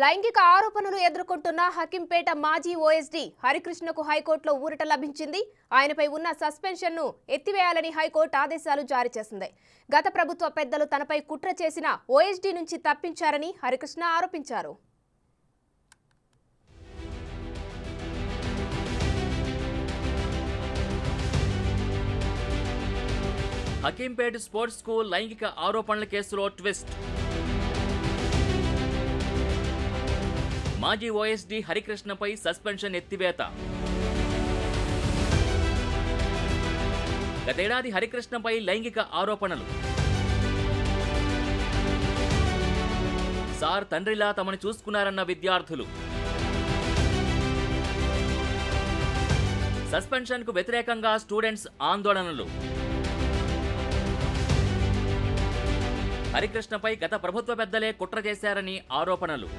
లైంగిక ఆరోపణలు ఎదుర్కొంటున్న హకీంపేట మాజీ ఓఎస్డీ హరికృష్ణకు హైకోర్టులో ఊరట లభించింది. ఆయనపై ఉన్న సస్పెన్షన్ను ఎత్తివేయాలని హైకోర్టు ఆదేశాలు జారీ చేసింది. గత ప్రభుత్వ పెద్దలు తనపై కుట్ర చేసిన ఓఎస్డీ నుంచి తప్పించారని హరికృష్ణ ఆరోపించారు. హకీంపేట స్పోర్ట్స్ స్కూల్ లైంగిక ఆరోపణల కేసులో ట్విస్ట్. మాజీ ఓఎస్డీ హరికృష్ణపై సస్పెన్షన్ ఎత్తివేత. గతేడాది హరికృష్ణపై లైంగిక ఆరోపణలు. సార్ తండ్రిలా తమను చూసుకున్నారన్న విద్యార్థులు. సస్పెన్షన్కు వ్యతిరేకంగా స్టూడెంట్స్ ఆందోళనలు. హరికృష్ణపై గత ప్రభుత్వ పెద్దలే కుట్ర చేశారని ఆరోపణలు.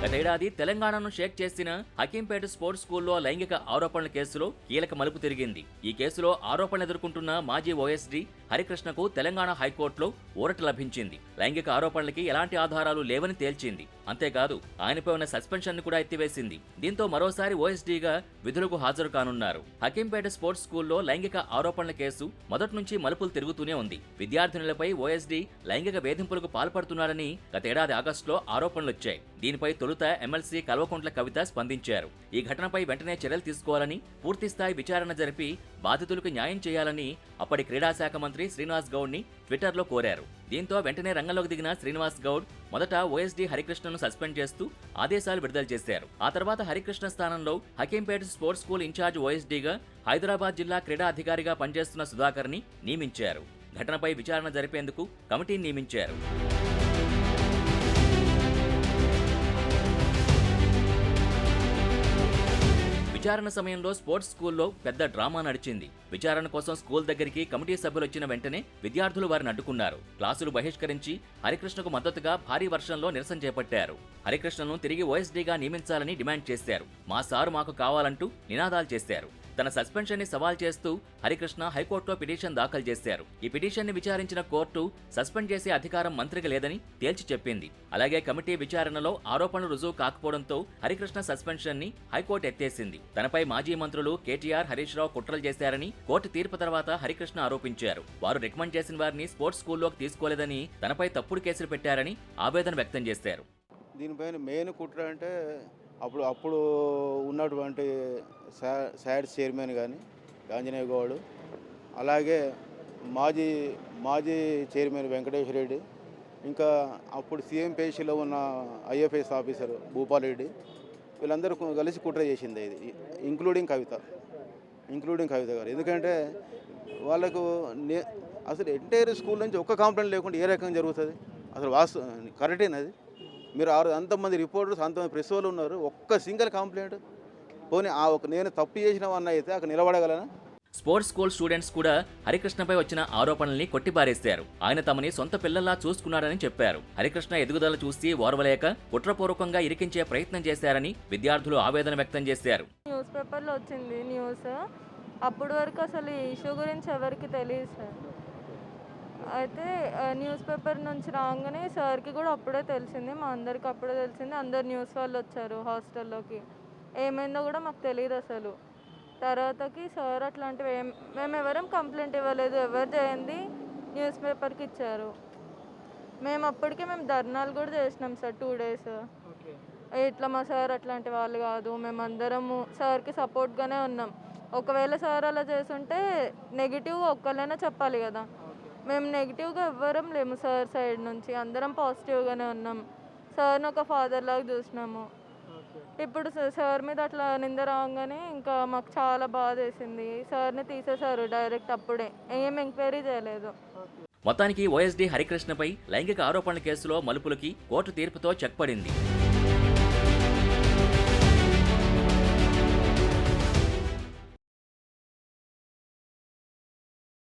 గతేడాది తెలంగాణను షేక్ చేసిన హకీంపేట స్పోర్ట్స్ స్కూల్లో లైంగిక ఆరోపణల కేసులో కీలక మలుపు తిరిగింది. ఈ కేసులో ఆరోపణలు ఎదుర్కొంటున్న మాజీ ఓఎస్డీ హరికృష్ణకు తెలంగాణ హైకోర్టులో ఊరట లభించింది. లైంగిక ఆరోపణలకి ఎలాంటి ఆధారాలు లేవని తేల్చింది. అంతేకాదు ఆయనపై ఉన్న సస్పెన్షన్ ను కూడా ఎత్తివేసింది. దీంతో మరోసారి ఓఎస్డీగా విధులకు హాజరు కానున్నారు. హకీంపేట స్పోర్ట్స్ స్కూల్లో లైంగిక ఆరోపణల కేసు మొదటి నుంచి మలుపులు తిరుగుతూనే ఉంది. విద్యార్థినులపై ఓఎస్డీ లైంగిక వేధింపులకు పాల్పడుతున్నారని గతేడాది ఆగస్టులో ఆరోపణలొచ్చాయి. దీనిపై తొలుత ఎమ్మెల్సీ కల్వకుంట్ల కవిత స్పందించారు. ఈ ఘటనపై వెంటనే చర్యలు తీసుకోవాలని, పూర్తిస్థాయి విచారణ జరిపి బాధితులకు న్యాయం చేయాలని అప్పటి క్రీడాశాఖ మంత్రి శ్రీనివాస్ గౌడ్ ని ట్విట్టర్లో కోరారు. దీంతో వెంటనే రంగంలోకి దిగిన శ్రీనివాస్ గౌడ్ మొదట ఓఎస్డీ హరికృష్ణను సస్పెండ్ చేస్తూ ఆదేశాలు విడుదల చేశారు. ఆ తర్వాత హరికృష్ణ స్థానంలో హకీంపేట స్పోర్ట్స్ స్కూల్ ఇన్ఛార్జ్ ఓఎస్డీగా హైదరాబాద్ జిల్లా క్రీడా అధికారిగా పనిచేస్తున్న సుధాకర్ ని నియమించారు. ఘటనపై విచారణ జరిపేందుకు కమిటీని నియమించారు. విచారణ సమయంలో స్పోర్ట్స్ స్కూల్లో పెద్ద డ్రామా నడిచింది. విచారణ కోసం స్కూల్ దగ్గరికి కమిటీ సభ్యులు వచ్చిన వెంటనే విద్యార్థులు వారిని అడ్డుకున్నారు. క్లాసులు బహిష్కరించి హరికృష్ణకు మద్దతుగా భారీ వర్షంలో నిరసన చేపట్టారు. హరికృష్ణను తిరిగి ఓఎస్డీగా నియమించాలని డిమాండ్ చేశారు. మా సారు మాకు కావాలంటూ నినాదాలు చేశారు. తన సస్పెన్షన్ ని సవాల్ చేస్తూ హరికృష్ణ హైకోర్టులో పిటిషన్ దాఖలు చేశారు. ఈ పిటిషన్ ని విచారించిన కోర్టు సస్పెండ్ చేసే అధికారం మంత్రికి లేదని తేల్చి చెప్పింది. అలాగే కమిటీ విచారణలో ఆరోపణలు రుజువు కాకపోవడంతో హరికృష్ణ సస్పెన్షన్ ని హైకోర్టు ఎత్తేసింది. తనపై మాజీ మంత్రులు కేటీఆర్, హరీష్ రావు కుట్రలు చేశారని కోర్టు తీర్పు తర్వాత హరికృష్ణ ఆరోపించారు. వారు రికమెండ్ చేసిన వారిని స్పోర్ట్స్ స్కూల్లోకి తీసుకోలేదని, తనపై తప్పుడు కేసులు పెట్టారని ఆవేదన వ్యక్తం చేశారు. దీనిపైన మెయిన్ కుట్ర అంటే అప్పుడు ఉన్నటువంటి సైడ్స్ చైర్మన్ కానీ ఆంజనేయ గౌడ్, అలాగే మాజీ చైర్మన్ వెంకటేశ్వర రెడ్డి, ఇంకా అప్పుడు సీఎం పేషీలో ఉన్న ఐఎఫ్ఎస్ ఆఫీసర్ భూపాల్ రెడ్డి, వీళ్ళందరూ కలిసి కుట్ర చేసింది ఇది, ఇంక్లూడింగ్ కవిత గారు. ఎందుకంటే వాళ్ళకు అసలు ఎంటైర్ స్కూల్ నుంచి ఒక్క కంప్లైంట్ లేకుండా ఏ రకంగా జరుగుతుంది? అసలు కరెక్టేనది? మీరు అంతమంది రిపోర్టర్స్, అంతమంది ప్రెస్ వాళ్ళు ఉన్నారు, ఒక్క సింగిల్ కంప్లైంట్ పోనీ నేను తప్పు చేసిన వన్న అయితే అక్కడ నిలబడగలనా? స్పోర్ట్స్ స్కూల్ స్టూడెంట్స్ కూడా హరికృష్ణపై వచ్చిన ఆరోపణల్ని కొట్టిపారేశారు. ఆయన తమని సొంత పిల్లల్లా చూసుకున్నారని చెప్పారు. హరికృష్ణ ఎదుగుదల చూసి ఓర్వలేక కుట్రపూర్వకంగా ఇరికించే ప్రయత్నం చేశారని విద్యార్థులు ఆవేదన వ్యక్తం చేశారు. న్యూస్ పేపర్లో వచ్చింది న్యూస్, అప్పటి వరకు అసలు ఈ ఇష్యూ గురించి ఎవరికి తెలియదు సార్. అయితే న్యూస్ పేపర్ నుంచి రాగానే సార్కి కూడా అప్పుడే తెలిసింది, మా అందరికి అప్పుడే తెలిసింది. అందరు న్యూస్ వాళ్ళు వచ్చారు హాస్టల్లోకి. ఏమైందో కూడా మాకు తెలియదు అసలు. తర్వాతకి సార్ అట్లాంటివి మేము ఎవరం కంప్లైంట్ ఇవ్వలేదు, ఎవరు చేయండి న్యూస్ పేపర్కి ఇచ్చారు. మేము అప్పటికే ధర్నాలు కూడా చేసినాం సార్ 2 days. ఇట్లా మా సార్ అట్లాంటి వాళ్ళు కాదు, మేమందరము సార్కి సపోర్ట్గానే ఉన్నాం. ఒకవేళ సార్ అలా చేస్తుంటే నెగిటివ్ ఒక్కళ్ళైనా చెప్పాలి కదా. మేము నెగిటివ్గా ఎవ్వరం లేము సార్ సైడ్ నుంచి, అందరం పాజిటివ్గానే ఉన్నాం. సార్ని ఒక ఫాదర్ లాగా చూసినాము. ఇప్పుడు సార్ మీద అట్లా నింద రాగానే ఇంకా మాకు చాలా బాధ వేసింది. సార్ని తీసేశారు డైరెక్ట్, అప్పుడే ఏం ఎంక్వైరీ చేయలేదు. మొత్తానికి ఓఎస్డీ హరికృష్ణపై లైంగిక ఆరోపణల కేసులో మలుపులకి కోర్టు తీర్పుతో చెక్ పడింది.